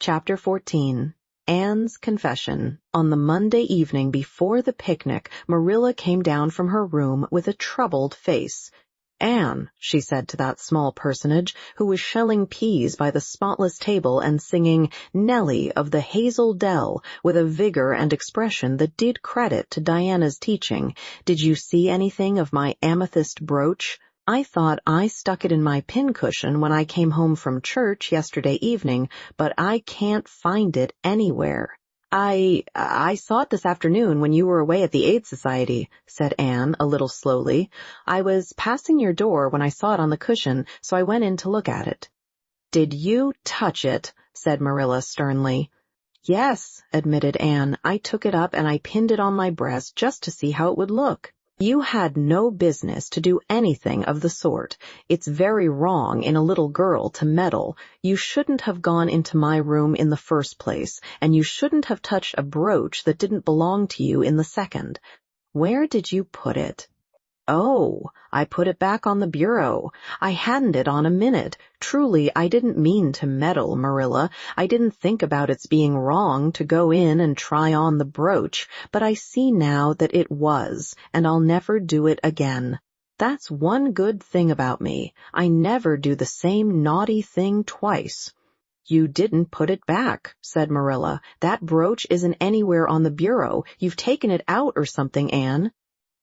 Chapter 14. Anne's Confession. On the Monday evening before the picnic, Marilla came down from her room with a troubled face. "Anne," she said to that small personage who was shelling peas by the spotless table and singing "Nellie of the Hazel Dell" with a vigor and expression that did credit to Diana's teaching, "did you see anything of my amethyst brooch? I thought I stuck it in my pincushion when I came home from church yesterday evening, but I can't find it anywhere." I saw it this afternoon when you were away at the Aid Society," said Anne a little slowly. "I was passing your door when I saw it on the cushion, so I went in to look at it." "Did you touch it?" said Marilla sternly. "Yes," admitted Anne. "I took it up and I pinned it on my breast just to see how it would look." "You had no business to do anything of the sort. It's very wrong in a little girl to meddle. You shouldn't have gone into my room in the first place, and you shouldn't have touched a brooch that didn't belong to you in the second. Where did you put it?" "Oh, I put it back on the bureau. I hadn't it on a minute. Truly, I didn't mean to meddle, Marilla. I didn't think about its being wrong to go in and try on the brooch, but I see now that it was, and I'll never do it again. That's one good thing about me. I never do the same naughty thing twice." "You didn't put it back," said Marilla. "That brooch isn't anywhere on the bureau. You've taken it out or something, Anne."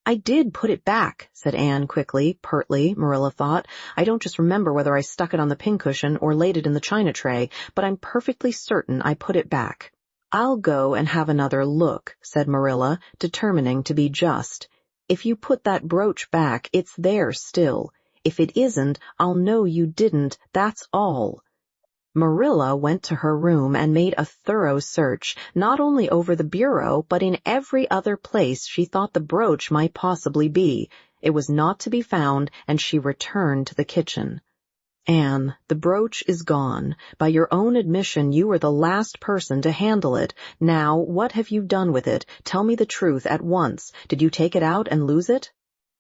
"I did put it back," said Anne quickly, pertly, Marilla thought. "I don't just remember whether I stuck it on the pincushion or laid it in the china tray, but I'm perfectly certain I put it back." "I'll go and have another look," said Marilla, determining to be just. "If you put that brooch back, it's there still. If it isn't, I'll know you didn't, that's all." Marilla went to her room and made a thorough search, not only over the bureau, but in every other place she thought the brooch might possibly be. It was not to be found, and she returned to the kitchen. "Anne, the brooch is gone. By your own admission, you were the last person to handle it. Now, what have you done with it? Tell me the truth at once. Did you take it out and lose it?"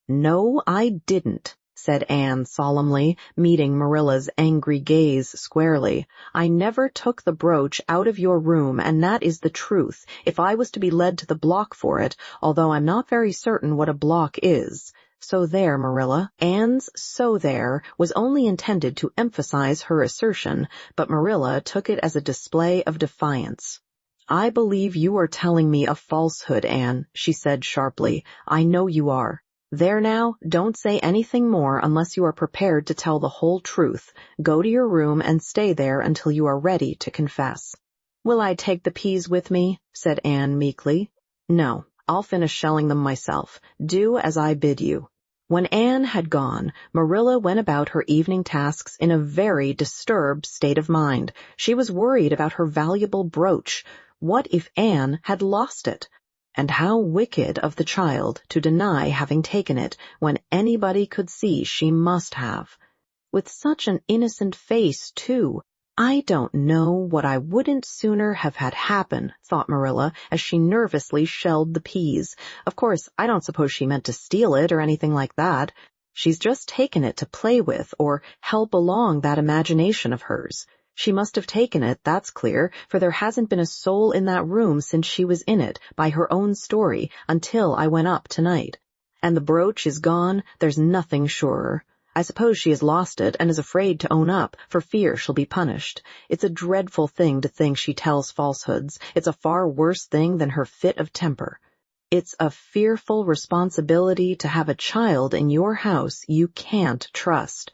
"No, I didn't," said Anne solemnly, meeting Marilla's angry gaze squarely. "I never took the brooch out of your room, and that is the truth, if I was to be led to the block for it, although I'm not very certain what a block is. So there, Marilla." Anne's "so there" was only intended to emphasize her assertion, but Marilla took it as a display of defiance. "I believe you are telling me a falsehood, Anne," she said sharply. "I know you are. There now, don't say anything more unless you are prepared to tell the whole truth. Go to your room and stay there until you are ready to confess." "Will I take the peas with me?" said Anne meekly. "No, I'll finish shelling them myself. Do as I bid you." When Anne had gone, Marilla went about her evening tasks in a very disturbed state of mind. She was worried about her valuable brooch. What if Anne had lost it? And how wicked of the child to deny having taken it when anybody could see she must have. With such an innocent face, too. "I don't know what I wouldn't sooner have had happen," thought Marilla as she nervously shelled the peas. "Of course, I don't suppose she meant to steal it or anything like that. She's just taken it to play with or help along that imagination of hers. She must have taken it, that's clear, for there hasn't been a soul in that room since she was in it, by her own story, until I went up tonight. And the brooch is gone, there's nothing surer. I suppose she has lost it and is afraid to own up, for fear she'll be punished. It's a dreadful thing to think she tells falsehoods. It's a far worse thing than her fit of temper. It's a fearful responsibility to have a child in your house you can't trust.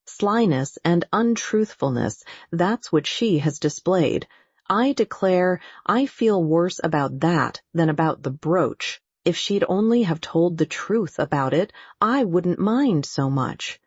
Slyness and untruthfulness, that's what she has displayed. I declare I feel worse about that than about the brooch. If she'd only have told the truth about it, I wouldn't mind so much."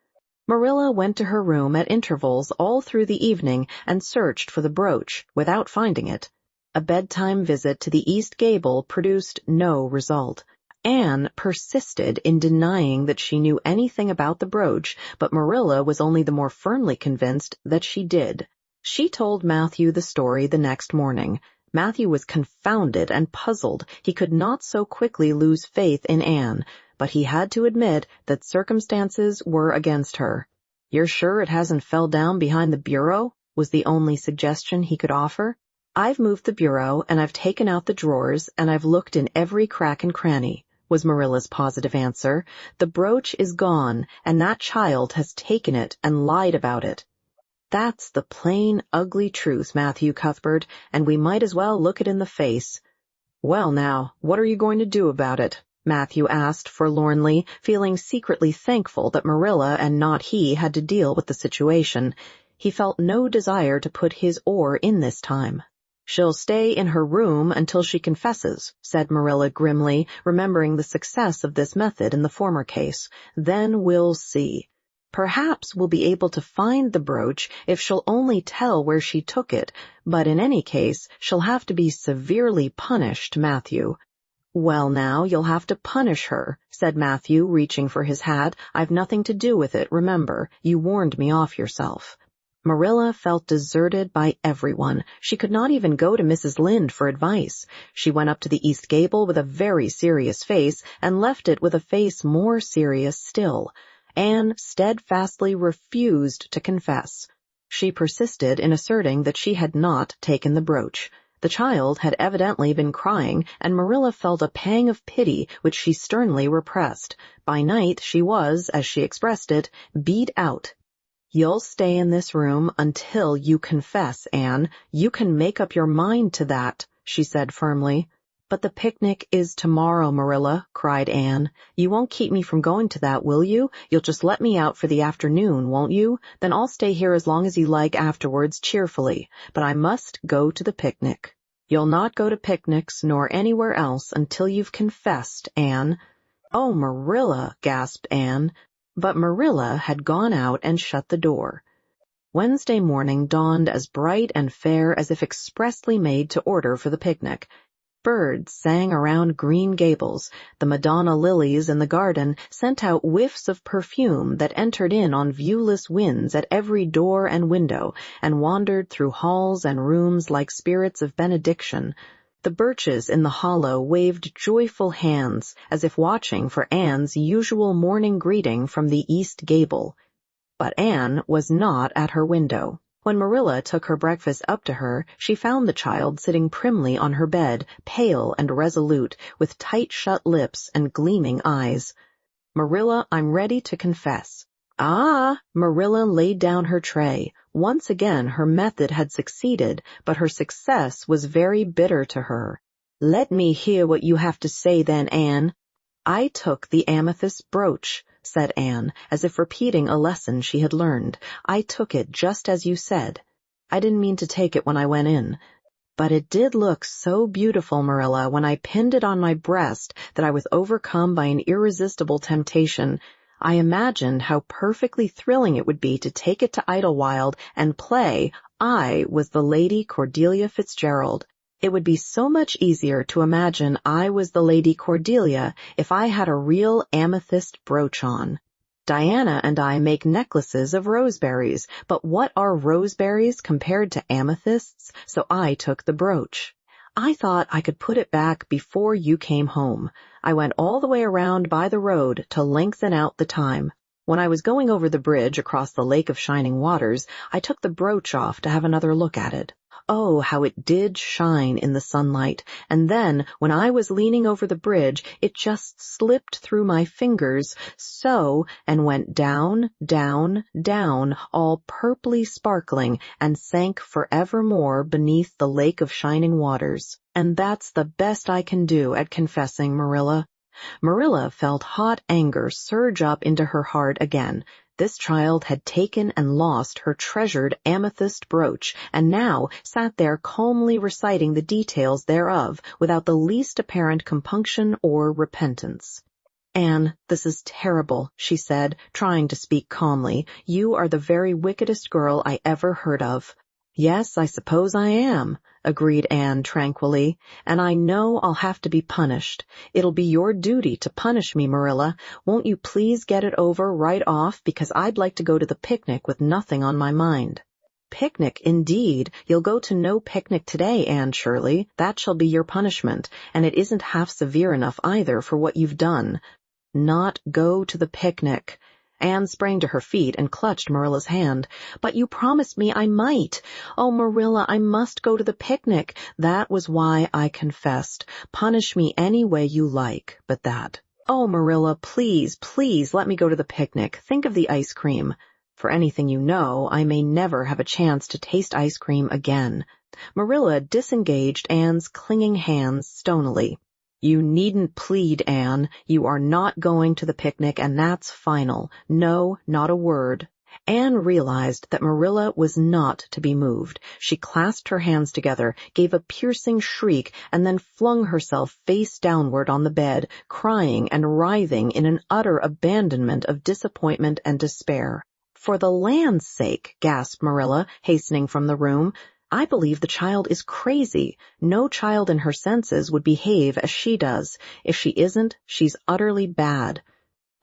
Marilla went to her room at intervals all through the evening and searched for the brooch, without finding it. A bedtime visit to the east gable produced no result. Anne persisted in denying that she knew anything about the brooch, but Marilla was only the more firmly convinced that she did. She told Matthew the story the next morning. Matthew was confounded and puzzled. He could not so quickly lose faith in Anne, but he had to admit that circumstances were against her. "You're sure it hasn't fell down behind the bureau?" was the only suggestion he could offer. I've moved the bureau, and I've taken out the drawers, and I've looked in every crack and cranny, was Marilla's positive answer. The brooch is gone, and that child has taken it and lied about it. That's the plain, ugly truth, Matthew Cuthbert, and we might as well look it in the face. Well now, what are you going to do about it? Matthew asked forlornly, feeling secretly thankful that Marilla and not he had to deal with the situation. He felt no desire to put his oar in this time. She'll stay in her room until she confesses, said Marilla grimly, remembering the success of this method in the former case. Then we'll see. Perhaps we'll be able to find the brooch if she'll only tell where she took it, but in any case, she'll have to be severely punished, Matthew. Well now, you'll have to punish her, said Matthew, reaching for his hat. I've nothing to do with it, remember. You warned me off yourself. Marilla felt deserted by everyone. She could not even go to Mrs. Lynde for advice. She went up to the East Gable with a very serious face and left it with a face more serious still. Anne steadfastly refused to confess. She persisted in asserting that she had not taken the brooch. The child had evidently been crying, and Marilla felt a pang of pity which she sternly repressed. By night she was, as she expressed it, beat out. You'll stay in this room until you confess, Anne. You can make up your mind to that, she said firmly. But the picnic is tomorrow, Marilla, cried Anne. You won't keep me from going to that, will you? You'll just let me out for the afternoon, won't you? Then I'll stay here as long as you like afterwards, cheerfully. But I must go to the picnic. You'll not go to picnics nor anywhere else until you've confessed, Anne. Oh, Marilla, gasped Anne. But Marilla had gone out and shut the door. Wednesday morning dawned as bright and fair as if expressly made to order for the picnic. Birds sang around Green Gables. The Madonna lilies in the garden sent out whiffs of perfume that entered in on viewless winds at every door and window and wandered through halls and rooms like spirits of benediction. The birches in the hollow waved joyful hands as if watching for Anne's usual morning greeting from the East Gable. But Anne was not at her window. When Marilla took her breakfast up to her, she found the child sitting primly on her bed, pale and resolute, with tight-shut lips and gleaming eyes. Marilla, I'm ready to confess. Ah! Marilla laid down her tray. Once again her method had succeeded, but her success was very bitter to her. Let me hear what you have to say then, Anne. I took the amethyst brooch, said Anne, as if repeating a lesson she had learned. I took it just as you said. I didn't mean to take it when I went in. But it did look so beautiful, Marilla, when I pinned it on my breast that I was overcome by an irresistible temptation. I imagined how perfectly thrilling it would be to take it to Idlewild and play I was the Lady Cordelia Fitzgerald. It would be so much easier to imagine I was the Lady Cordelia if I had a real amethyst brooch on. Diana and I make necklaces of roseberries, but what are roseberries compared to amethysts? So I took the brooch. I thought I could put it back before you came home. I went all the way around by the road to lengthen out the time. When I was going over the bridge across the Lake of Shining Waters, I took the brooch off to have another look at it. Oh, how it did shine in the sunlight, and then, when I was leaning over the bridge, it just slipped through my fingers, so, and went down, down, down, all purply sparkling, and sank forevermore beneath the Lake of Shining Waters. And that's the best I can do at confessing, Marilla. Marilla felt hot anger surge up into her heart again. This child had taken and lost her treasured amethyst brooch, and now sat there calmly reciting the details thereof without the least apparent compunction or repentance. Anne, this is terrible, she said, trying to speak calmly. You are the very wickedest girl I ever heard of. Yes, I suppose I am, agreed Anne tranquilly, and I know I'll have to be punished. It'll be your duty to punish me, Marilla. Won't you please get it over right off, because I'd like to go to the picnic with nothing on my mind. Picnic, indeed. You'll go to no picnic today, Anne Shirley. That shall be your punishment, and it isn't half severe enough either for what you've done. Not go to the picnic. Anne sprang to her feet and clutched Marilla's hand. "But you promised me I might. Oh, Marilla, I must go to the picnic. That was why I confessed. Punish me any way you like, but that. Oh, Marilla, please, please let me go to the picnic. Think of the ice cream. For anything you know, I may never have a chance to taste ice cream again." Marilla disengaged Anne's clinging hands stonily. "You needn't plead, Anne. You are not going to the picnic, and that's final. No, not a word." Anne realized that Marilla was not to be moved. She clasped her hands together, gave a piercing shriek, and then flung herself face downward on the bed, crying and writhing in an utter abandonment of disappointment and despair. "For the land's sake," gasped Marilla, hastening from the room, "I believe the child is crazy. No child in her senses would behave as she does. If she isn't, she's utterly bad.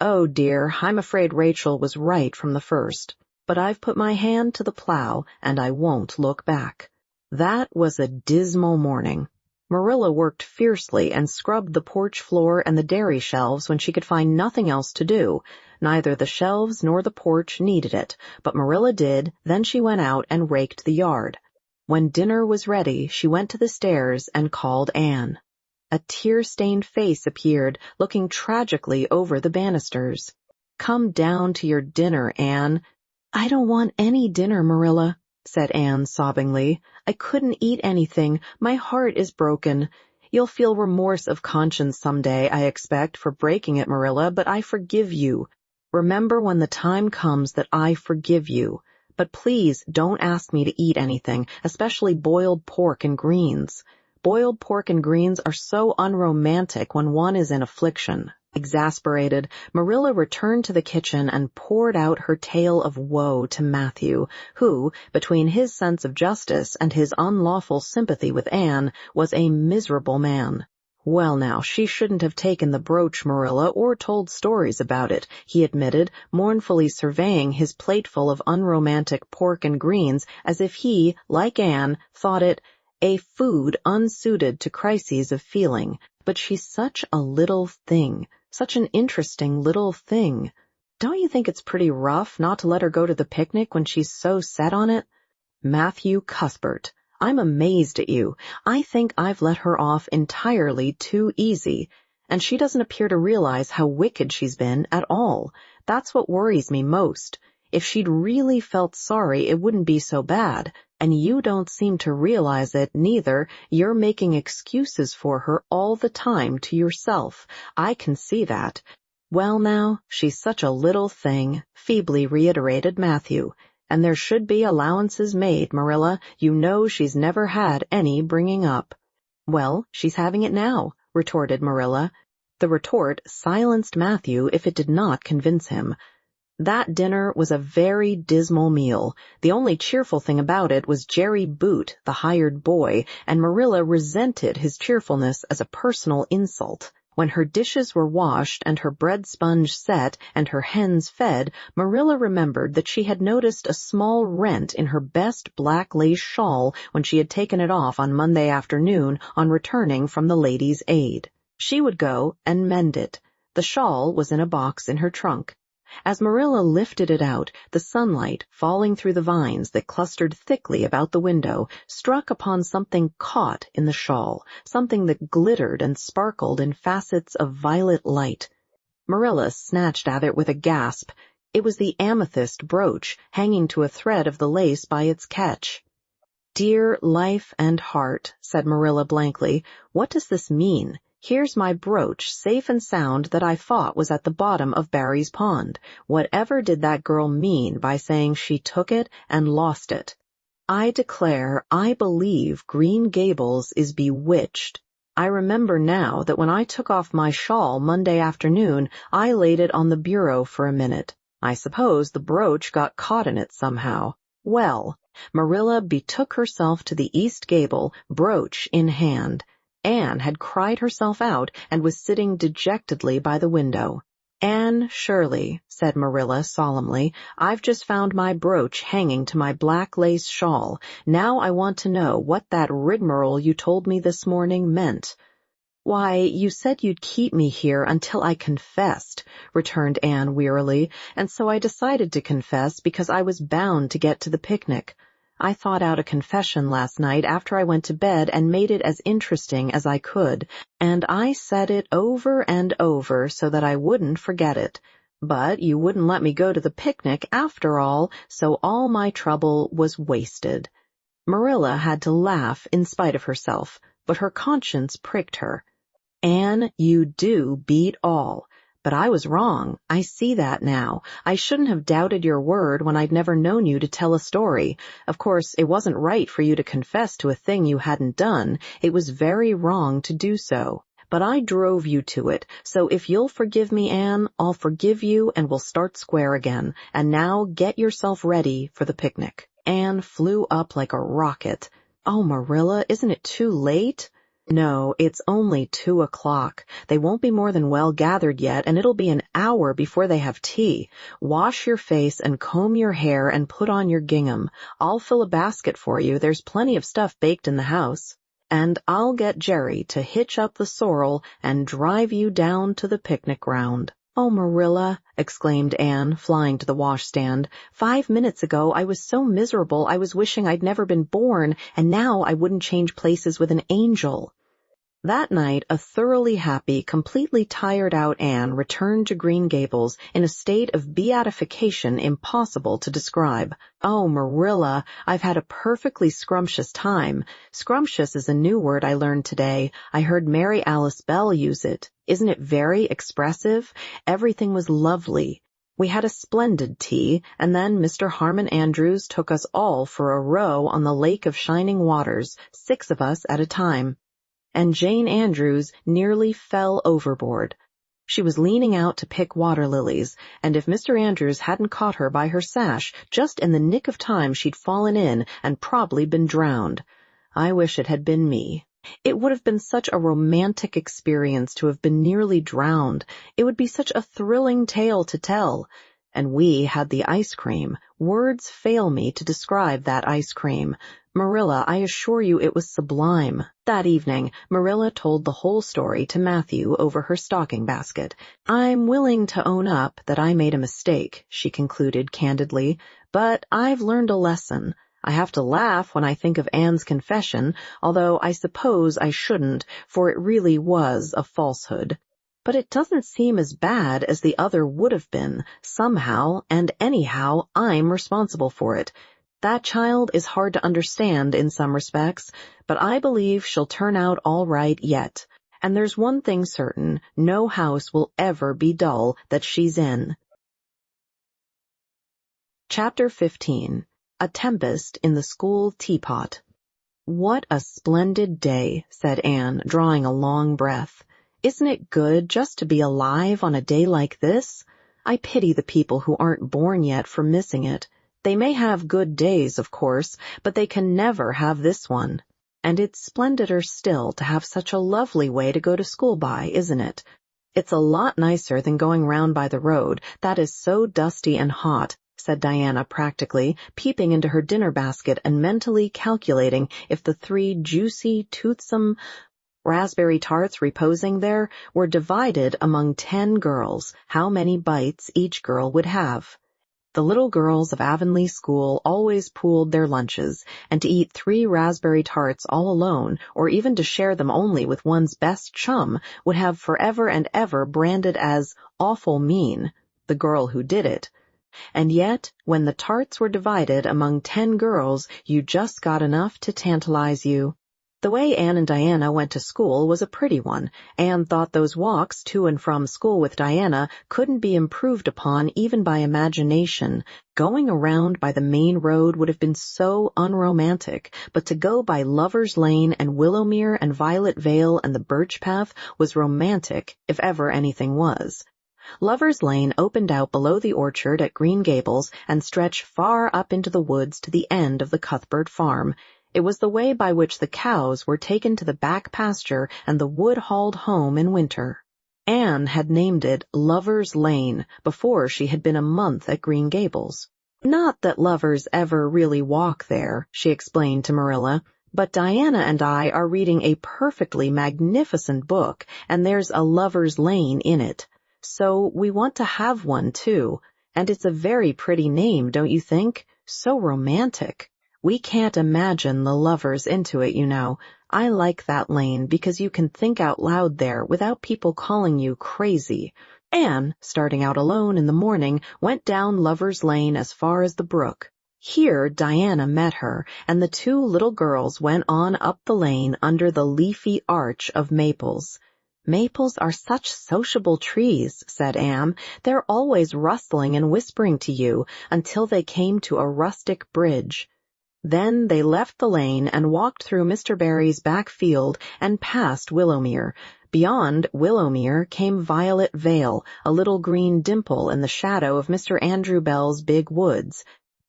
Oh, dear, I'm afraid Rachel was right from the first. But I've put my hand to the plow, and I won't look back." That was a dismal morning. Marilla worked fiercely and scrubbed the porch floor and the dairy shelves when she could find nothing else to do. Neither the shelves nor the porch needed it, but Marilla did. Then she went out and raked the yard. When dinner was ready, she went to the stairs and called Anne. A tear-stained face appeared, looking tragically over the banisters. "Come down to your dinner, Anne." "I don't want any dinner, Marilla," said Anne sobbingly. "I couldn't eat anything. My heart is broken. You'll feel remorse of conscience someday, I expect, for breaking it, Marilla, but I forgive you. Remember when the time comes that I forgive you. But please don't ask me to eat anything, especially boiled pork and greens. Boiled pork and greens are so unromantic when one is in affliction." Exasperated, Marilla returned to the kitchen and poured out her tale of woe to Matthew, who, between his sense of justice and his unlawful sympathy with Anne, was a miserable man. "Well now, she shouldn't have taken the brooch, Marilla, or told stories about it," he admitted, mournfully surveying his plateful of unromantic pork and greens as if he, like Anne, thought it a food unsuited to crises of feeling. "But she's such a little thing, such an interesting little thing. Don't you think it's pretty rough not to let her go to the picnic when she's so set on it?" "Matthew Cuthbert, I'm amazed at you. I think I've let her off entirely too easy, and she doesn't appear to realize how wicked she's been at all. That's what worries me most. If she'd really felt sorry, it wouldn't be so bad, and you don't seem to realize it, neither. You're making excuses for her all the time to yourself. I can see that." "Well now, she's such a little thing," feebly reiterated Matthew. "And there should be allowances made, Marilla. You know she's never had any bringing up." "Well, she's having it now," retorted Marilla. The retort silenced Matthew if it did not convince him. That dinner was a very dismal meal. The only cheerful thing about it was Jerry Boot, the hired boy, and Marilla resented his cheerfulness as a personal insult. When her dishes were washed and her bread sponge set and her hens fed, Marilla remembered that she had noticed a small rent in her best black lace shawl when she had taken it off on Monday afternoon on returning from the Ladies' Aid. She would go and mend it. The shawl was in a box in her trunk. As Marilla lifted it out, the sunlight, falling through the vines that clustered thickly about the window, struck upon something caught in the shawl, something that glittered and sparkled in facets of violet light. Marilla snatched at it with a gasp. It was the amethyst brooch, hanging to a thread of the lace by its catch. "Dear life and heart," said Marilla blankly, "what does this mean? Here's my brooch, safe and sound, that I thought was at the bottom of Barry's pond. Whatever did that girl mean by saying she took it and lost it? I declare I believe Green Gables is bewitched. I remember now that when I took off my shawl Monday afternoon, I laid it on the bureau for a minute. I suppose the brooch got caught in it somehow. Well, Marilla betook herself to the east gable, brooch in hand. Anne had cried herself out and was sitting dejectedly by the window. "Anne Shirley," said Marilla solemnly, "I've just found my brooch hanging to my black lace shawl. Now I want to know what that rigmarole you told me this morning meant." Why, you said you'd keep me here until I confessed, returned Anne wearily, and so I decided to confess because I was bound to get to the picnic. I thought out a confession last night after I went to bed and made it as interesting as I could, and I said it over and over so that I wouldn't forget it. But you wouldn't let me go to the picnic after all, so all my trouble was wasted. Marilla had to laugh in spite of herself, but her conscience pricked her. Anne, you do beat all. But I was wrong. I see that now. I shouldn't have doubted your word when I'd never known you to tell a story. Of course, it wasn't right for you to confess to a thing you hadn't done. It was very wrong to do so. But I drove you to it, so if you'll forgive me, Anne, I'll forgive you and we'll start square again. And now get yourself ready for the picnic. Anne flew up like a rocket. Oh, Marilla, isn't it too late? No, it's only 2:00. They won't be more than well gathered yet, and it'll be an hour before they have tea. Wash your face and comb your hair and put on your gingham. I'll fill a basket for you. There's plenty of stuff baked in the house. And I'll get Jerry to hitch up the sorrel and drive you down to the picnic ground. Oh, Marilla, exclaimed Anne, flying to the washstand. 5 minutes ago I was so miserable I was wishing I'd never been born, and now I wouldn't change places with an angel. That night, a thoroughly happy, completely tired-out Anne returned to Green Gables in a state of beatification impossible to describe. Oh, Marilla, I've had a perfectly scrumptious time. Scrumptious is a new word I learned today. I heard Mary Alice Bell use it. Isn't it very expressive? Everything was lovely. We had a splendid tea, and then Mr. Harmon Andrews took us all for a row on the Lake of Shining Waters, 6 of us at a time. And Jane Andrews nearly fell overboard. She was leaning out to pick water lilies, and if Mr. Andrews hadn't caught her by her sash, just in the nick of time she'd fallen in and probably been drowned. I wish it had been me. It would have been such a romantic experience to have been nearly drowned. It would be such a thrilling tale to tell. And we had the ice cream. Words fail me to describe that ice cream. Marilla, I assure you it was sublime. That evening, Marilla told the whole story to Matthew over her stocking basket. I'm willing to own up that I made a mistake, she concluded candidly, but I've learned a lesson. I have to laugh when I think of Anne's confession, although I suppose I shouldn't, for it really was a falsehood. But it doesn't seem as bad as the other would have been. Somehow, and anyhow, I'm responsible for it. That child is hard to understand in some respects, but I believe she'll turn out all right yet. And there's one thing certain, no house will ever be dull that she's in. Chapter 15. A Tempest in the School Teapot. What a splendid day, said Anne, drawing a long breath. Isn't it good just to be alive on a day like this? I pity the people who aren't born yet for missing it. They may have good days, of course, but they can never have this one. And it's splendider still to have such a lovely way to go to school by, isn't it? It's a lot nicer than going round by the road. That is so dusty and hot, said Diana practically, peeping into her dinner basket and mentally calculating if the 3 juicy, toothsome raspberry tarts reposing there were divided among 10 girls, how many bites each girl would have. The little girls of Avonlea School always pooled their lunches, and to eat 3 raspberry tarts all alone, or even to share them only with one's best chum, would have forever and ever branded as awful mean the girl who did it. And yet, when the tarts were divided among 10 girls, you just got enough to tantalize you. The way Anne and Diana went to school was a pretty one. Anne thought those walks to and from school with Diana couldn't be improved upon even by imagination. Going around by the main road would have been so unromantic, but to go by Lover's Lane and Willowmere and Violet Vale and the Birch Path was romantic, if ever anything was. Lover's Lane opened out below the orchard at Green Gables and stretched far up into the woods to the end of the Cuthbert farm. It was the way by which the cows were taken to the back pasture and the wood hauled home in winter. Anne had named it Lover's Lane before she had been a month at Green Gables. Not that lovers ever really walk there, she explained to Marilla, But Diana and I are reading a perfectly magnificent book, and there's a lover's lane in it. So we want to have one, too. And it's a very pretty name, don't you think? So romantic. We can't imagine the lovers into it, you know. I like that lane because you can think out loud there without people calling you crazy. Anne, starting out alone in the morning, went down Lover's Lane as far as the brook. Here Diana met her, and the two little girls went on up the lane under the leafy arch of maples. "Maples are such sociable trees," said Anne. "They're always rustling and whispering to you until they came to a rustic bridge." Then they left the lane and walked through Mr. Barry's back field and past Willowmere. Beyond Willowmere came Violet Vale, a little green dimple in the shadow of Mr. Andrew Bell's big woods.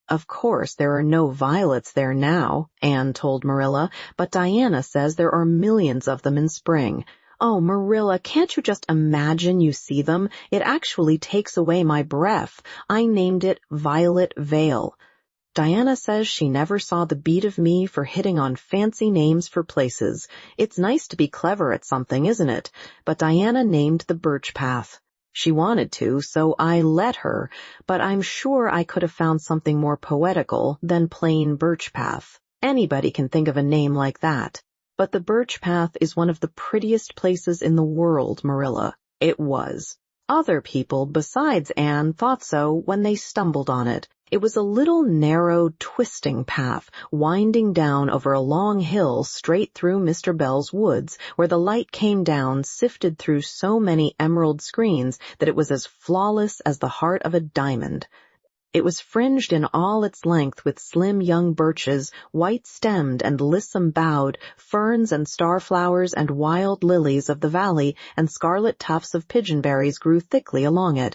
"Of course there are no violets there now," Anne told Marilla, "but Diana says there are millions of them in spring. Oh, Marilla, can't you just imagine you see them? It actually takes away my breath. I named it Violet Vale." Diana says she never saw the beat of me for hitting on fancy names for places. It's nice to be clever at something, isn't it? But Diana named the Birch Path. She wanted to, so I let her, but I'm sure I could have found something more poetical than plain Birch Path. Anybody can think of a name like that. But the Birch Path is one of the prettiest places in the world, Marilla. It was. Other people besides Anne thought so when they stumbled on it. It was a little narrow, twisting path, winding down over a long hill straight through Mr. Bell's woods, where the light came down, sifted through so many emerald screens that it was as flawless as the heart of a diamond. It was fringed in all its length with slim young birches, white-stemmed and lissom-boughed, ferns and starflowers and wild lilies of the valley, and scarlet tufts of pigeonberries grew thickly along it.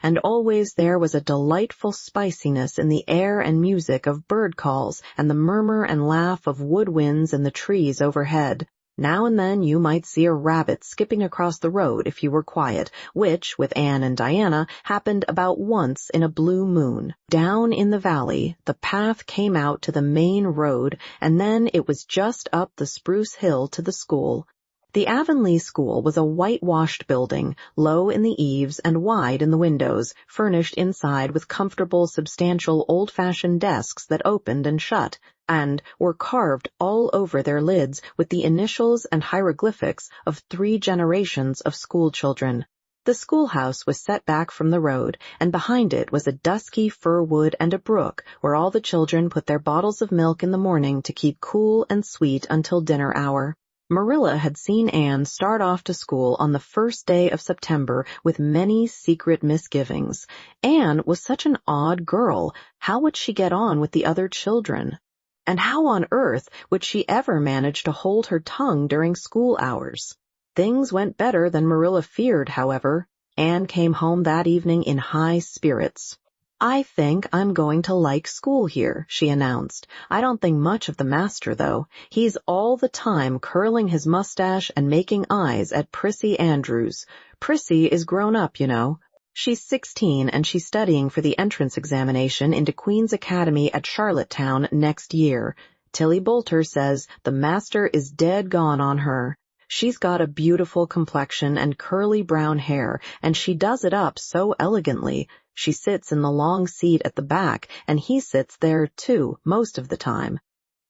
And always there was a delightful spiciness in the air and music of bird calls and the murmur and laugh of wood winds in the trees overhead. Now and then you might see a rabbit skipping across the road if you were quiet, which, with Anne and Diana, happened about once in a blue moon. Down in the valley, the path came out to the main road, and then it was just up the spruce hill to the school. The Avonlea School was a whitewashed building, low in the eaves and wide in the windows, furnished inside with comfortable, substantial, old-fashioned desks that opened and shut, and were carved all over their lids with the initials and hieroglyphics of 3 generations of schoolchildren. The schoolhouse was set back from the road, and behind it was a dusky fir wood and a brook where all the children put their bottles of milk in the morning to keep cool and sweet until dinner hour. Marilla had seen Anne start off to school on the first day of September with many secret misgivings. Anne was such an odd girl. How would she get on with the other children? And how on earth would she ever manage to hold her tongue during school hours? Things went better than Marilla feared, however. Anne came home that evening in high spirits. "I think I'm going to like school here," she announced. "I don't think much of the master, though. He's all the time curling his mustache and making eyes at Prissy Andrews. Prissy is grown up, you know. She's 16 and she's studying for the entrance examination into Queen's Academy at Charlottetown next year. Tilly Boulter says the master is dead gone on her. She's got a beautiful complexion and curly brown hair, and she does it up so elegantly. She sits in the long seat at the back, and he sits there, too, most of the time.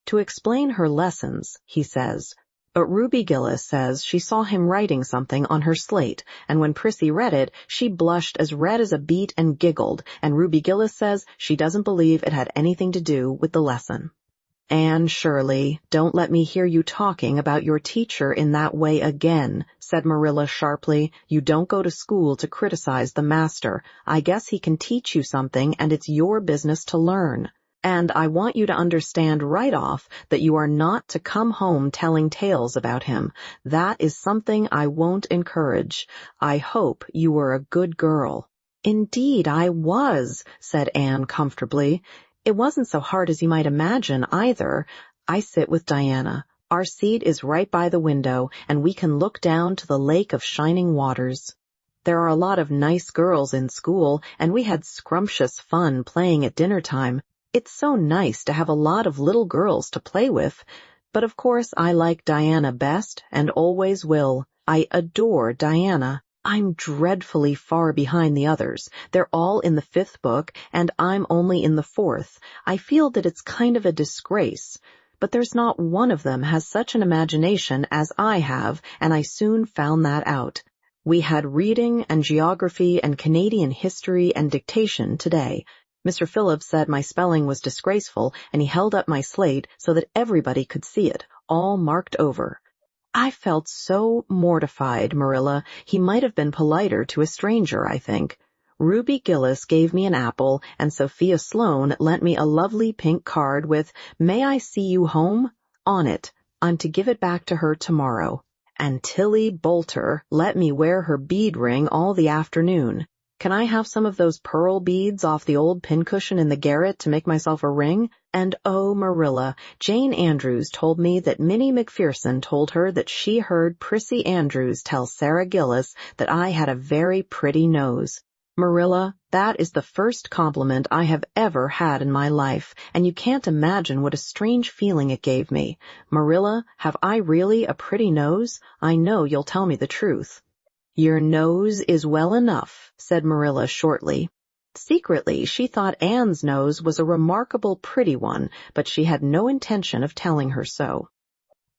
To explain her lessons, he says. But Ruby Gillis says she saw him writing something on her slate, and when Prissy read it, she blushed as red as a beet and giggled, and Ruby Gillis says she doesn't believe it had anything to do with the lesson. "Anne Shirley, don't let me hear you talking about your teacher in that way again," said Marilla sharply. "You don't go to school to criticize the master. I guess he can teach you something, and it's your business to learn. And I want you to understand right off that you are not to come home telling tales about him. That is something I won't encourage. I hope you were a good girl." "Indeed, I was," said Anne comfortably. "It wasn't so hard as you might imagine, either. I sit with Diana. Our seat is right by the window, and we can look down to the lake of shining waters. There are a lot of nice girls in school, and we had scrumptious fun playing at dinner time. It's so nice to have a lot of little girls to play with. But of course I like Diana best and always will. I adore Diana. I'm dreadfully far behind the others. They're all in the 5th book, and I'm only in the 4th. I feel that it's kind of a disgrace. But there's not one of them has such an imagination as I have, and I soon found that out. We had reading and geography and Canadian history and dictation today. Mr. Phillips said my spelling was disgraceful, and he held up my slate so that everybody could see it, all marked over. I felt so mortified, Marilla. He might have been politer to a stranger, I think. Ruby Gillis gave me an apple, and Sophia Sloane lent me a lovely pink card with, "May I see you home?" on it. I'm to give it back to her tomorrow. And Tilly Bolter let me wear her bead ring all the afternoon. Can I have some of those pearl beads off the old pincushion in the garret to make myself a ring? And oh, Marilla, Jane Andrews told me that Minnie McPherson told her that she heard Prissy Andrews tell Sarah Gillis that I had a very pretty nose. Marilla, that is the first compliment I have ever had in my life, and you can't imagine what a strange feeling it gave me. Marilla, have I really a pretty nose? I know you'll tell me the truth. Your nose is well enough, said Marilla shortly. Secretly, she thought Anne's nose was a remarkable pretty one, but she had no intention of telling her so.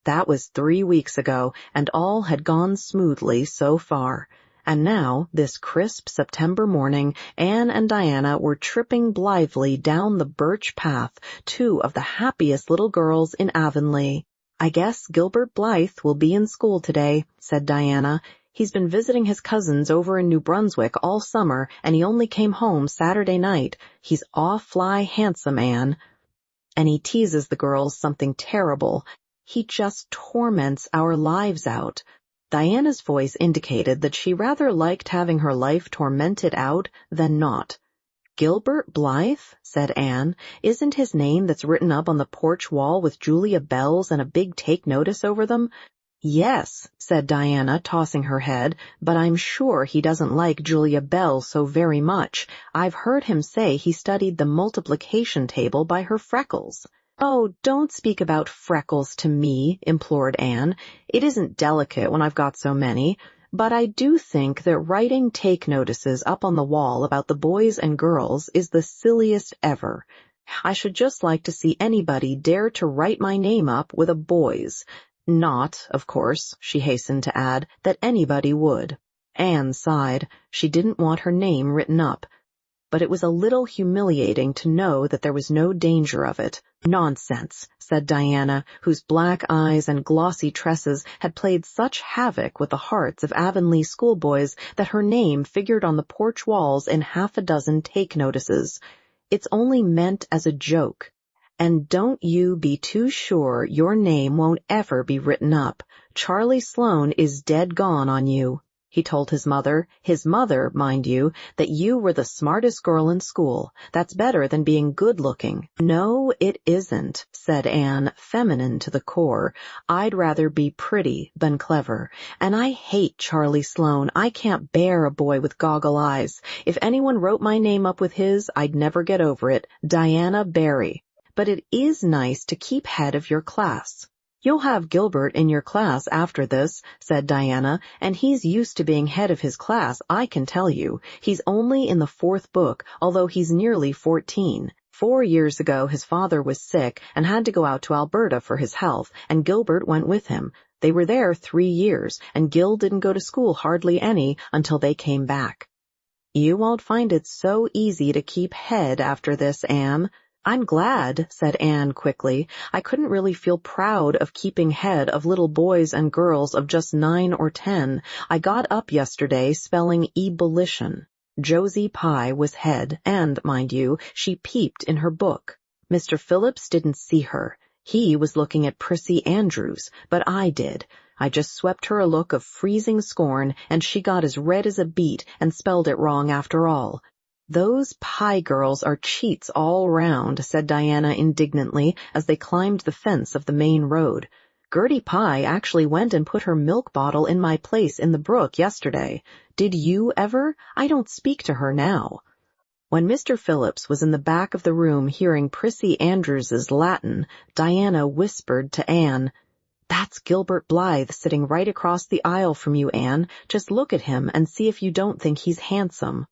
That was 3 weeks ago, and all had gone smoothly so far. And now, this crisp September morning, Anne and Diana were tripping blithely down the birch path, 2 of the happiest little girls in Avonlea. "I guess Gilbert Blythe will be in school today," said Diana. "He's been visiting his cousins over in New Brunswick all summer, and he only came home Saturday night. He's awfully handsome, Anne. And he teases the girls something terrible. He just torments our lives out." Diana's voice indicated that she rather liked having her life tormented out than not. "Gilbert Blythe?" said Anne. "Isn't his name that's written up on the porch wall with Julia bells and a big take notice over them?" "Yes," said Diana, tossing her head, "but I'm sure he doesn't like Julia Bell so very much. I've heard him say he studied the multiplication table by her freckles." "Oh, don't speak about freckles to me," implored Anne. "It isn't delicate when I've got so many. But I do think that writing take notices up on the wall about the boys and girls is the silliest ever. I should just like to see anybody dare to write my name up with a boy's. Not, of course," she hastened to add, "that anybody would." Anne sighed. She didn't want her name written up. But it was a little humiliating to know that there was no danger of it. "Nonsense," said Diana, whose black eyes and glossy tresses had played such havoc with the hearts of Avonlea schoolboys that her name figured on the porch walls in 6 take notices. "It's only meant as a joke. And don't you be too sure your name won't ever be written up. Charlie Sloane is dead gone on you." He told his mother, mind you, that you were the smartest girl in school. That's better than being good-looking. "No, it isn't," said Anne, feminine to the core. "I'd rather be pretty than clever. And I hate Charlie Sloane. I can't bear a boy with goggle eyes. If anyone wrote my name up with his, I'd never get over it. Diana Barry. But it is nice to keep head of your class." "You'll have Gilbert in your class after this," said Diana, "and he's used to being head of his class, I can tell you. He's only in the 4th book, although he's nearly 14. 4 years ago his father was sick and had to go out to Alberta for his health, and Gilbert went with him. They were there 3 years, and Gil didn't go to school hardly any until they came back." "You won't find it so easy to keep head after this, Anne." "I'm glad," said Anne quickly. "I couldn't really feel proud of keeping head of little boys and girls of just 9 or 10. I got up yesterday spelling ebullition. Josie Pye was head, and, mind you, she peeped in her book. Mr. Phillips didn't see her. He was looking at Prissy Andrews, but I did. I just swept her a look of freezing scorn, and she got as red as a beet and spelled it wrong after all. "Those Pye girls are cheats all round," said Diana indignantly as they climbed the fence of the main road. "Gertie Pye actually went and put her milk bottle in my place in the brook yesterday. Did you ever? I don't speak to her now." When Mr. Phillips was in the back of the room hearing Prissy Andrews's Latin, Diana whispered to Anne, "That's Gilbert Blythe sitting right across the aisle from you, Anne. Just look at him and see if you don't think he's handsome."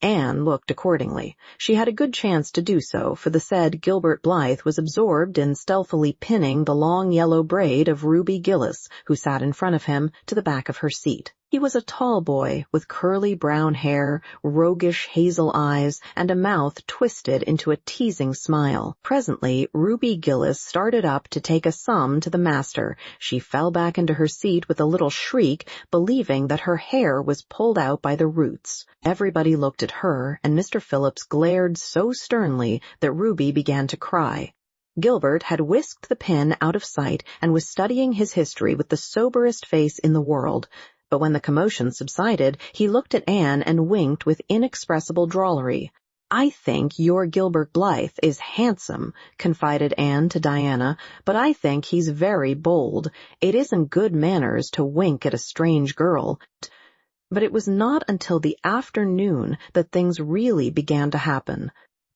Anne looked accordingly. She had a good chance to do so, for the said Gilbert Blythe was absorbed in stealthily pinning the long yellow braid of Ruby Gillis, who sat in front of him, to the back of her seat. He was a tall boy with curly brown hair, roguish hazel eyes, and a mouth twisted into a teasing smile. Presently, Ruby Gillis started up to take a sum to the master. She fell back into her seat with a little shriek, believing that her hair was pulled out by the roots. Everybody looked at her, and Mr. Phillips glared so sternly that Ruby began to cry. Gilbert had whisked the pin out of sight and was studying his history with the soberest face in the world. But when the commotion subsided, he looked at Anne and winked with inexpressible drollery. "I think your Gilbert Blythe is handsome," confided Anne to Diana, "but I think he's very bold. It isn't good manners to wink at a strange girl." But it was not until the afternoon that things really began to happen.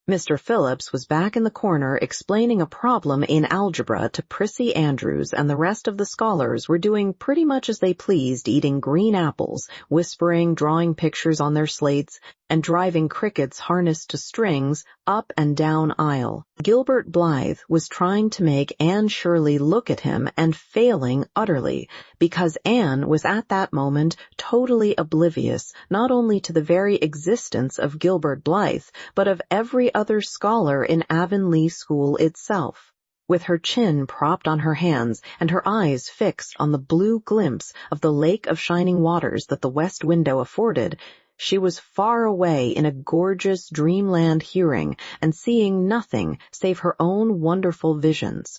Mr. Phillips was back in the corner explaining a problem in algebra to Prissy Andrews, and the rest of the scholars were doing pretty much as they pleased, eating green apples, whispering, drawing pictures on their slates, and driving crickets harnessed to strings up and down aisle. Gilbert Blythe was trying to make Anne Shirley look at him and failing utterly, because Anne was at that moment totally oblivious not only to the very existence of Gilbert Blythe, but of every other scholar in Avonlea School itself. With her chin propped on her hands and her eyes fixed on the blue glimpse of the lake of shining waters that the west window afforded, she was far away in a gorgeous dreamland hearing and seeing nothing save her own wonderful visions.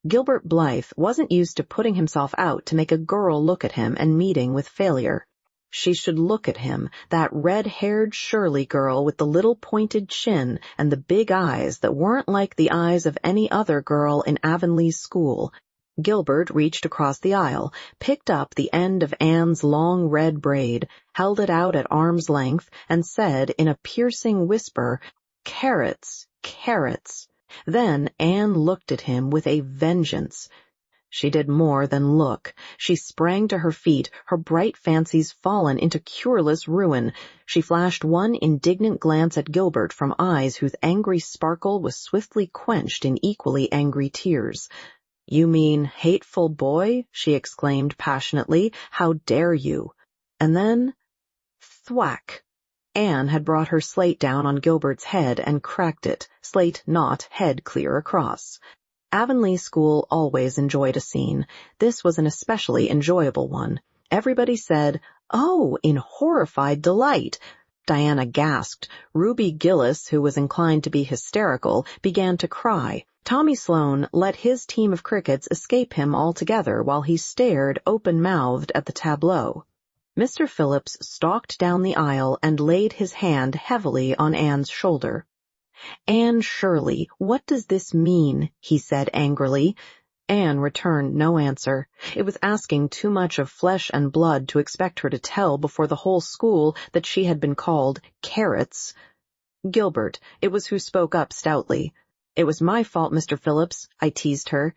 Gilbert Blythe wasn't used to putting himself out to make a girl look at him and meeting with failure. She should look at him, that red-haired Shirley girl with the little pointed chin and the big eyes that weren't like the eyes of any other girl in Avonlea School. Gilbert reached across the aisle, picked up the end of Anne's long red braid, held it out at arm's length, and said in a piercing whisper, "Carrots, carrots." Then Anne looked at him with a vengeance. She did more than look. She sprang to her feet, her bright fancies fallen into cureless ruin. She flashed one indignant glance at Gilbert from eyes whose angry sparkle was swiftly quenched in equally angry tears. "You mean hateful boy?" she exclaimed passionately. "How dare you?" And then, thwack! Anne had brought her slate down on Gilbert's head and cracked it, slate not, head clear across. Avonlea School always enjoyed a scene. This was an especially enjoyable one. Everybody said, "Oh," in horrified delight. Diana gasped. Ruby Gillis, who was inclined to be hysterical, began to cry. Tommy Sloane let his team of crickets escape him altogether while he stared open-mouthed at the tableau. Mr. Phillips stalked down the aisle and laid his hand heavily on Anne's shoulder. "Anne Shirley, what does this mean?" he said angrily. Anne returned no answer. It was asking too much of flesh and blood to expect her to tell before the whole school that she had been called carrots. Gilbert, it was who spoke up stoutly. "It was my fault, Mr. Phillips," I teased her.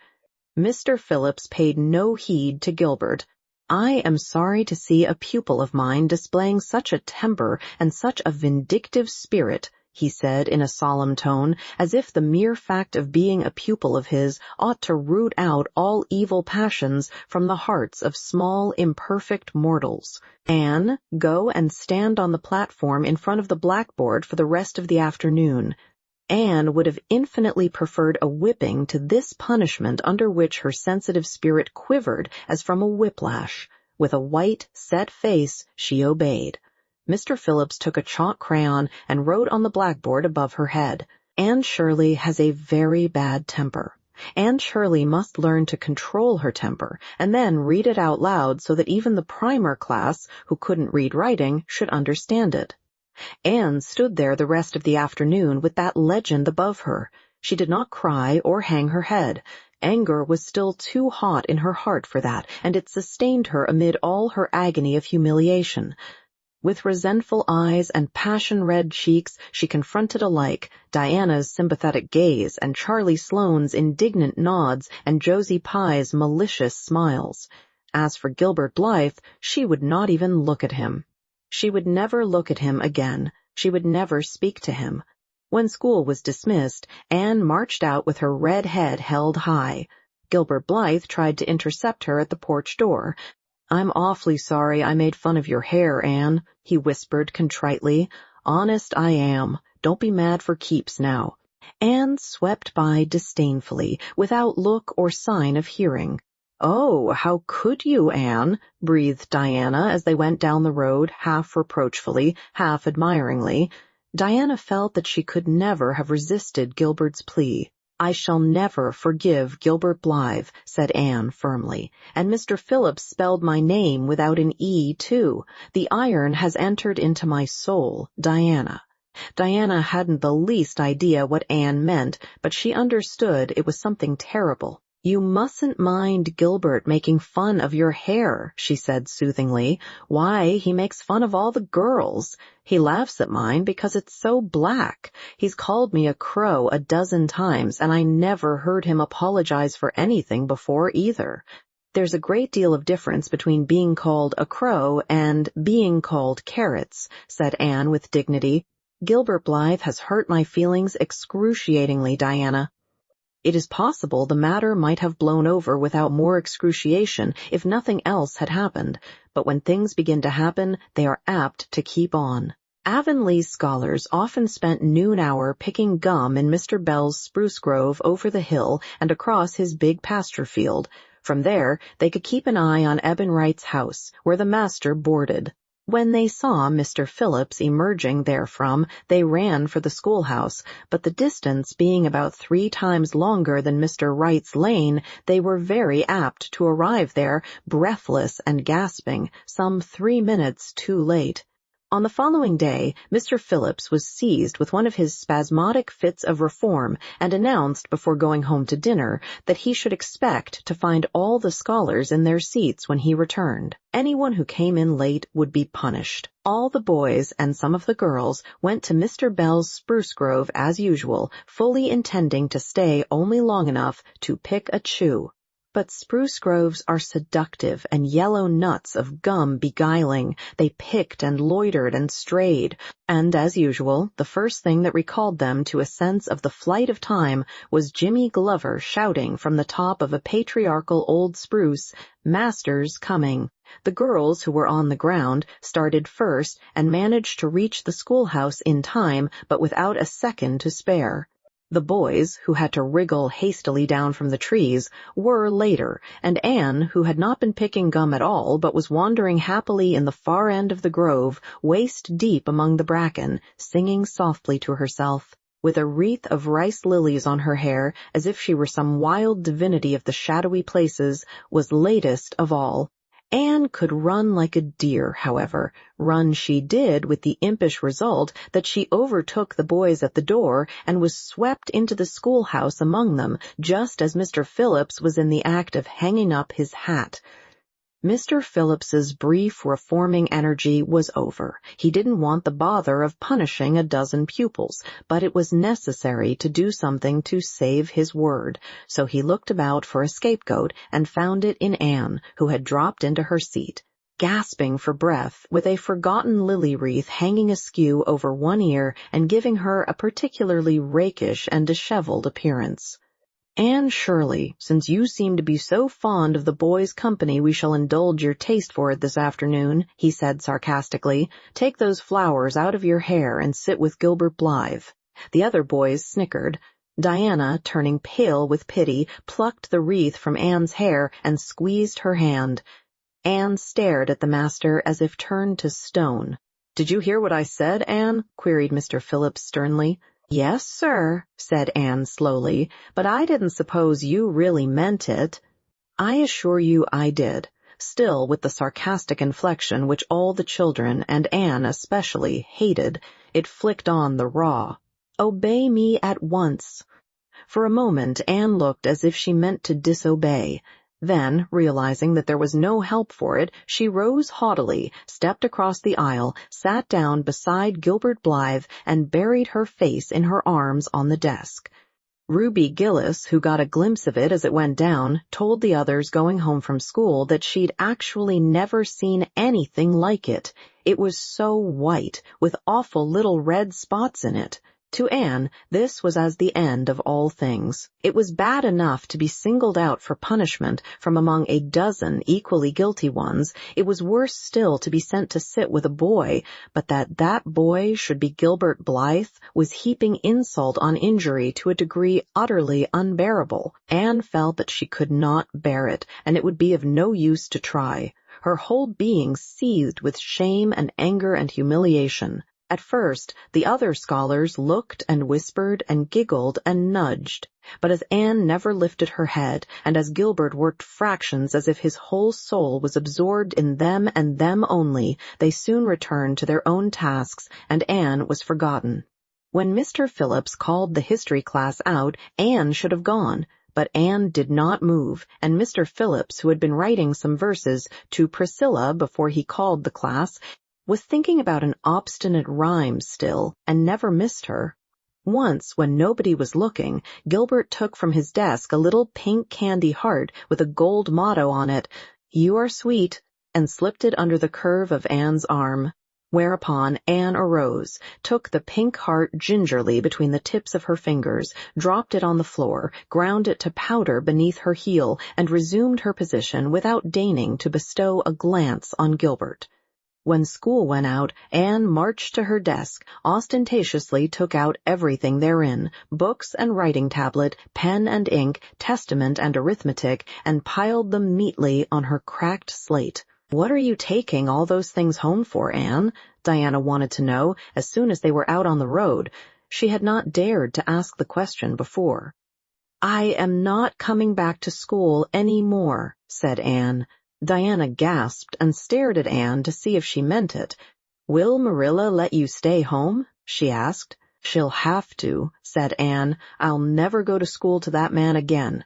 Mr. Phillips paid no heed to Gilbert. "I am sorry to see a pupil of mine displaying such a temper and such a vindictive spirit," he said in a solemn tone, as if the mere fact of being a pupil of his ought to root out all evil passions from the hearts of small, imperfect mortals. "Anne, go and stand on the platform in front of the blackboard for the rest of the afternoon." Anne would have infinitely preferred a whipping to this punishment under which her sensitive spirit quivered as from a whiplash. With a white, set face, she obeyed. Mr. Phillips took a chalk crayon and wrote on the blackboard above her head, "Anne Shirley has a very bad temper. Anne Shirley must learn to control her temper, and then read it out loud so that even the primer class, who couldn't read writing, should understand it." Anne stood there the rest of the afternoon with that legend above her. She did not cry or hang her head. Anger was still too hot in her heart for that, and it sustained her amid all her agony of humiliation. With resentful eyes and passion-red cheeks, she confronted alike Diana's sympathetic gaze and Charlie Sloane's indignant nods and Josie Pye's malicious smiles. As for Gilbert Blythe, she would not even look at him. She would never look at him again. She would never speak to him. When school was dismissed, Anne marched out with her red head held high. Gilbert Blythe tried to intercept her at the porch door. "I'm awfully sorry I made fun of your hair, Anne," he whispered contritely. "Honest, I am. Don't be mad for keeps now." Anne swept by disdainfully, without look or sign of hearing. "Oh, how could you, Anne?" breathed Diana as they went down the road, half reproachfully, half admiringly. Diana felt that she could never have resisted Gilbert's plea. "I shall never forgive Gilbert Blythe," said Anne firmly. "And Mr. Phillips spelled my name without an E, too. The iron has entered into my soul, Diana." Diana hadn't the least idea what Anne meant, but she understood it was something terrible. "You mustn't mind Gilbert making fun of your hair," she said soothingly. "Why, he makes fun of all the girls. He laughs at mine because it's so black. He's called me a crow a dozen times, and I never heard him apologize for anything before either. There's a great deal of difference between being called a crow and being called carrots," said Anne with dignity. "Gilbert Blythe has hurt my feelings excruciatingly, Diana." It is possible the matter might have blown over without more excruciation if nothing else had happened, but when things begin to happen, they are apt to keep on. Avonlea scholars often spent noon hour picking gum in Mr. Bell's spruce grove over the hill and across his big pasture field. From there, they could keep an eye on Eben Wright's house, where the master boarded. When they saw Mr. Phillips emerging therefrom, they ran for the schoolhouse, but the distance being about 3 times longer than Mr. Wright's lane, they were very apt to arrive there, breathless and gasping, some 3 minutes too late. On the following day, Mr. Phillips was seized with one of his spasmodic fits of reform and announced before going home to dinner that he should expect to find all the scholars in their seats when he returned. Anyone who came in late would be punished. All the boys and some of the girls went to Mr. Bell's spruce grove as usual, fully intending to stay only long enough to pick a chew. But spruce groves are seductive and yellow nuts of gum beguiling. They picked and loitered and strayed, and as usual, the first thing that recalled them to a sense of the flight of time was Jimmy Glover shouting from the top of a patriarchal old spruce, "Master's coming." The girls who were on the ground started first and managed to reach the schoolhouse in time, but without a second to spare. The boys, who had to wriggle hastily down from the trees, were later, and Anne, who had not been picking gum at all but was wandering happily in the far end of the grove, waist-deep among the bracken, singing softly to herself, with a wreath of rice lilies on her hair, as if she were some wild divinity of the shadowy places, was latest of all. Anne could run like a deer, however. Run she did, with the impish result that she overtook the boys at the door and was swept into the schoolhouse among them, just as Mr. Phillips was in the act of hanging up his hat. Mr. Phillips's brief reforming energy was over. He didn't want the bother of punishing a dozen pupils, but it was necessary to do something to save his word, so he looked about for a scapegoat and found it in Anne, who had dropped into her seat, gasping for breath, with a forgotten lily wreath hanging askew over one ear and giving her a particularly rakish and disheveled appearance. "Anne Shirley, since you seem to be so fond of the boys' company we shall indulge your taste for it this afternoon," he said sarcastically. "Take those flowers out of your hair and sit with Gilbert Blythe." The other boys snickered. Diana, turning pale with pity, plucked the wreath from Anne's hair and squeezed her hand. Anne stared at the master as if turned to stone. "Did you hear what I said, Anne?" queried Mr. Phillips sternly. "Yes, sir," said Anne slowly, "but I didn't suppose you really meant it." "I assure you I did," still with the sarcastic inflection which all the children, and Anne especially, hated. It flicked on the raw. "Obey me at once." For a moment Anne looked as if she meant to disobey. Then, realizing that there was no help for it, she rose haughtily, stepped across the aisle, sat down beside Gilbert Blythe, and buried her face in her arms on the desk. Ruby Gillis, who got a glimpse of it as it went down, told the others going home from school that she'd actually never seen anything like it. It was so white, with awful little red spots in it. To Anne, this was as the end of all things. It was bad enough to be singled out for punishment from among a dozen equally guilty ones. It was worse still to be sent to sit with a boy, but that boy should be Gilbert Blythe was heaping insult on injury to a degree utterly unbearable. Anne felt that she could not bear it, and it would be of no use to try. Her whole being seethed with shame and anger and humiliation. At first, the other scholars looked and whispered and giggled and nudged, but as Anne never lifted her head, and as Gilbert worked fractions as if his whole soul was absorbed in them and them only, they soon returned to their own tasks, and Anne was forgotten. When Mr. Phillips called the history class out, Anne should have gone, but Anne did not move, and Mr. Phillips, who had been writing some verses to Priscilla before he called the class, was thinking about an obstinate rhyme still, and never missed her. Once, when nobody was looking, Gilbert took from his desk a little pink candy heart with a gold motto on it, "You are sweet," and slipped it under the curve of Anne's arm. Whereupon Anne arose, took the pink heart gingerly between the tips of her fingers, dropped it on the floor, ground it to powder beneath her heel, and resumed her position without deigning to bestow a glance on Gilbert. When school went out, Anne marched to her desk, ostentatiously took out everything therein, books and writing tablet, pen and ink, testament and arithmetic, and piled them neatly on her cracked slate. "What are you taking all those things home for, Anne?" Diana wanted to know as soon as they were out on the road. She had not dared to ask the question before. "I am not coming back to school any more," said Anne. Diana gasped and stared at Anne to see if she meant it. "Will Marilla let you stay home?" she asked. "She'll have to," said Anne. "I'll never go to school to that man again."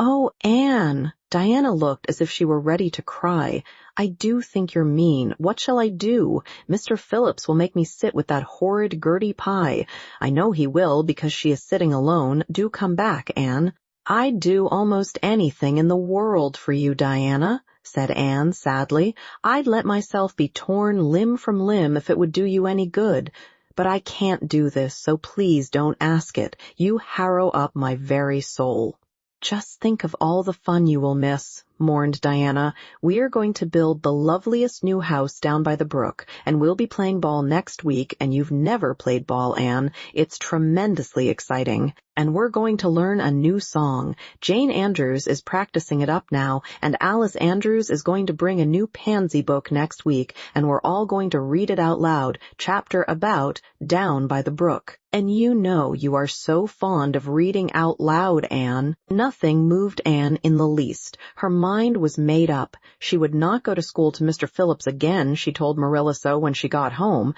"Oh, Anne!" Diana looked as if she were ready to cry. "I do think you're mean. What shall I do? Mr. Phillips will make me sit with that horrid Gertie Pye. I know he will because she is sitting alone. Do come back, Anne." "I'd do almost anything in the world for you, Diana," said Anne sadly. "I'd let myself be torn limb from limb if it would do you any good. But I can't do this, so please don't ask it. You harrow up my very soul." "Just think of all the fun you will miss," mourned Diana. "We are going to build the loveliest new house down by the brook, and we'll be playing ball next week, and you've never played ball, Anne. It's tremendously exciting. And we're going to learn a new song. Jane Andrews is practicing it up now, and Alice Andrews is going to bring a new pansy book next week, and we're all going to read it out loud, chapter about Down by the Brook. And you know you are so fond of reading out loud, Anne." Nothing moved Anne in the least. Her mind was made up. She would not go to school to Mr. Phillips again, she told Marilla so when she got home.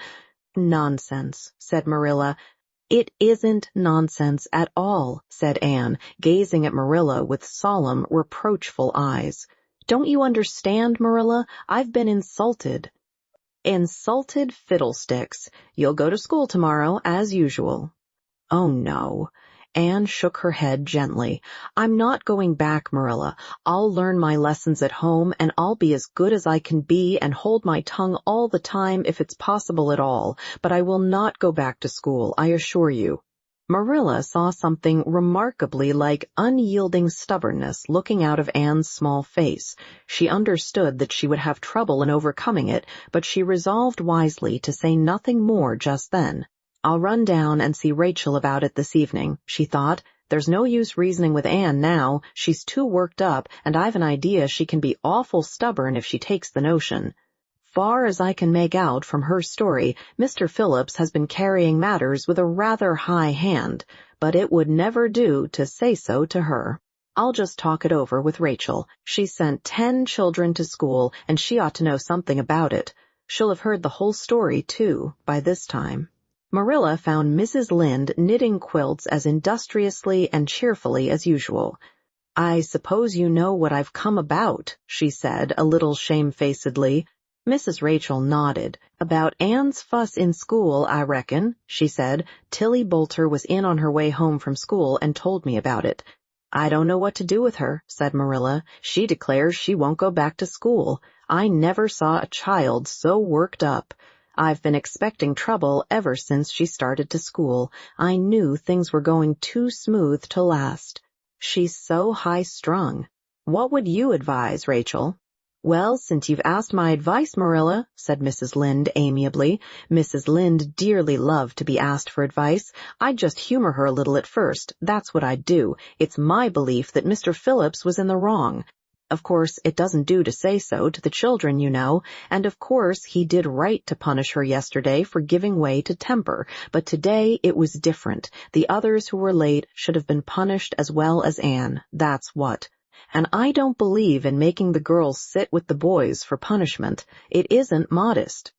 "Nonsense," said Marilla. "It isn't nonsense at all," said Anne, gazing at Marilla with solemn, reproachful eyes. "Don't you understand, Marilla? I've been insulted." "Insulted fiddlesticks. You'll go to school tomorrow, as usual." "Oh, no." Anne shook her head gently. "I'm not going back, Marilla. I'll learn my lessons at home, and I'll be as good as I can be and hold my tongue all the time if it's possible at all, but I will not go back to school, I assure you." Marilla saw something remarkably like unyielding stubbornness looking out of Anne's small face. She understood that she would have trouble in overcoming it, but she resolved wisely to say nothing more just then. "I'll run down and see Rachel about it this evening," she thought. "There's no use reasoning with Anne now. She's too worked up, and I've an idea she can be awful stubborn if she takes the notion. Far as I can make out from her story, Mr. Phillips has been carrying matters with a rather high hand, but it would never do to say so to her. I'll just talk it over with Rachel. She's sent 10 children to school, and she ought to know something about it. She'll have heard the whole story, too, by this time." Marilla found Mrs. Lynde knitting quilts as industriously and cheerfully as usual. "I suppose you know what I've come about," she said, a little shamefacedly. Mrs. Rachel nodded. "About Anne's fuss in school, I reckon," she said. "Tilly Boulter was in on her way home from school and told me about it." "I don't know what to do with her," said Marilla. "She declares she won't go back to school. I never saw a child so worked up. I've been expecting trouble ever since she started to school. I knew things were going too smooth to last. She's so high-strung. What would you advise, Rachel?" "Well, since you've asked my advice, Marilla," said Mrs. Lynde amiably. Mrs. Lynde dearly loved to be asked for advice. "I'd just humor her a little at first. That's what I'd do. It's my belief that Mr. Phillips was in the wrong. Of course, it doesn't do to say so to the children, you know, and of course he did right to punish her yesterday for giving way to temper, but today it was different. The others who were late should have been punished as well as Anne, that's what. And I don't believe in making the girls sit with the boys for punishment. It isn't modest."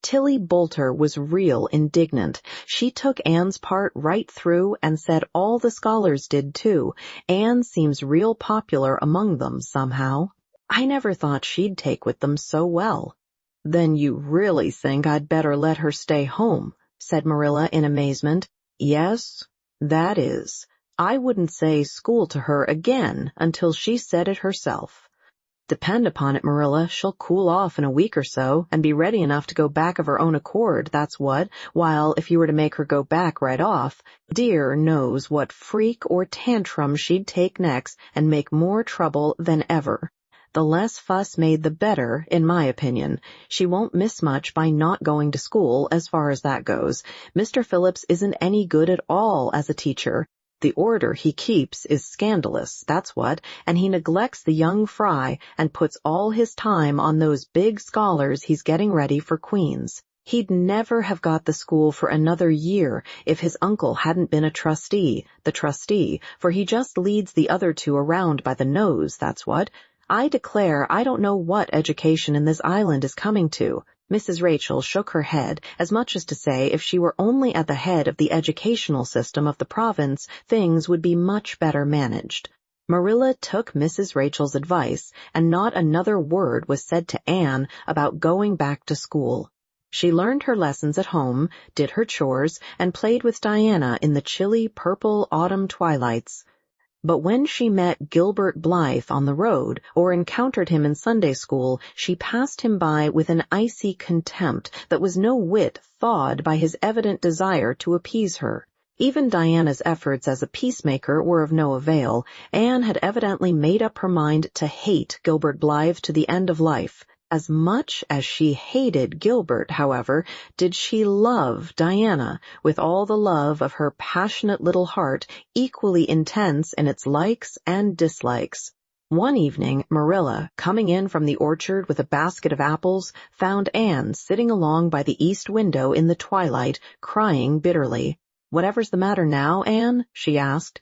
Tilly Boulter was real indignant. She took Anne's part right through and said all the scholars did too. Anne seems real popular among them somehow. I never thought she'd take with them so well. "Then you really think I'd better let her stay home?" said Marilla in amazement. "Yes, that is. I wouldn't say school to her again until she said it herself. Depend upon it, Marilla, she'll cool off in a week or so and be ready enough to go back of her own accord, that's what, while if you were to make her go back right off, dear knows what freak or tantrum she'd take next and make more trouble than ever. The less fuss made the better, in my opinion. She won't miss much by not going to school, as far as that goes. Mr. Phillips isn't any good at all as a teacher. The order he keeps is scandalous, that's what, and he neglects the young fry and puts all his time on those big scholars he's getting ready for Queen's. He'd never have got the school for another year if his uncle hadn't been the trustee, for he just leads the other two around by the nose, that's what. I declare I don't know what education in this island is coming to." Mrs. Rachel shook her head, as much as to say if she were only at the head of the educational system of the province, things would be much better managed. Marilla took Mrs. Rachel's advice, and not another word was said to Anne about going back to school. She learned her lessons at home, did her chores, and played with Diana in the chilly purple autumn twilights. But when she met Gilbert Blythe on the road or encountered him in Sunday school, she passed him by with an icy contempt that was no whit thawed by his evident desire to appease her. Even Diana's efforts as a peacemaker were of no avail. Anne had evidently made up her mind to hate Gilbert Blythe to the end of life. As much as she hated Gilbert, however, did she love Diana with all the love of her passionate little heart, equally intense in its likes and dislikes. One evening, Marilla, coming in from the orchard with a basket of apples, found Anne sitting along by the east window in the twilight, crying bitterly. "Whatever's the matter now, Anne?" she asked.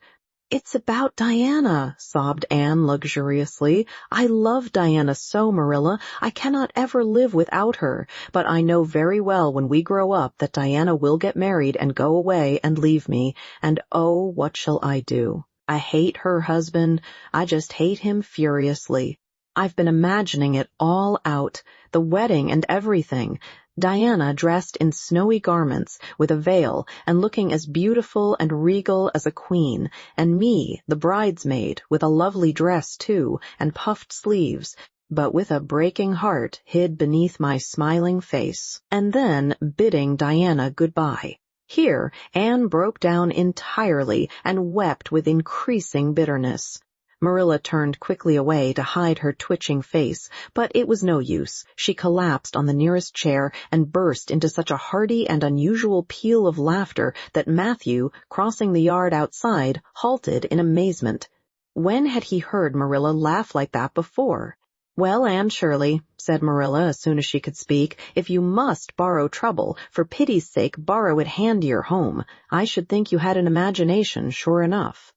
"It's about Diana," sobbed Anne luxuriously. "I love Diana so, Marilla. I cannot ever live without her. But I know very well when we grow up that Diana will get married and go away and leave me. And oh, what shall I do? I hate her husband. I just hate him furiously. I've been imagining it all out, the wedding and everything. Diana dressed in snowy garments, with a veil, and looking as beautiful and regal as a queen, and me, the bridesmaid, with a lovely dress too, and puffed sleeves, but with a breaking heart hid beneath my smiling face, and then bidding Diana goodbye." Here Anne broke down entirely and wept with increasing bitterness. Marilla turned quickly away to hide her twitching face, but it was no use. She collapsed on the nearest chair and burst into such a hearty and unusual peal of laughter that Matthew, crossing the yard outside, halted in amazement. When had he heard Marilla laugh like that before? "Well, Anne Shirley," said Marilla as soon as she could speak, "if you must borrow trouble, for pity's sake borrow it handier home. I should think you had an imagination, sure enough."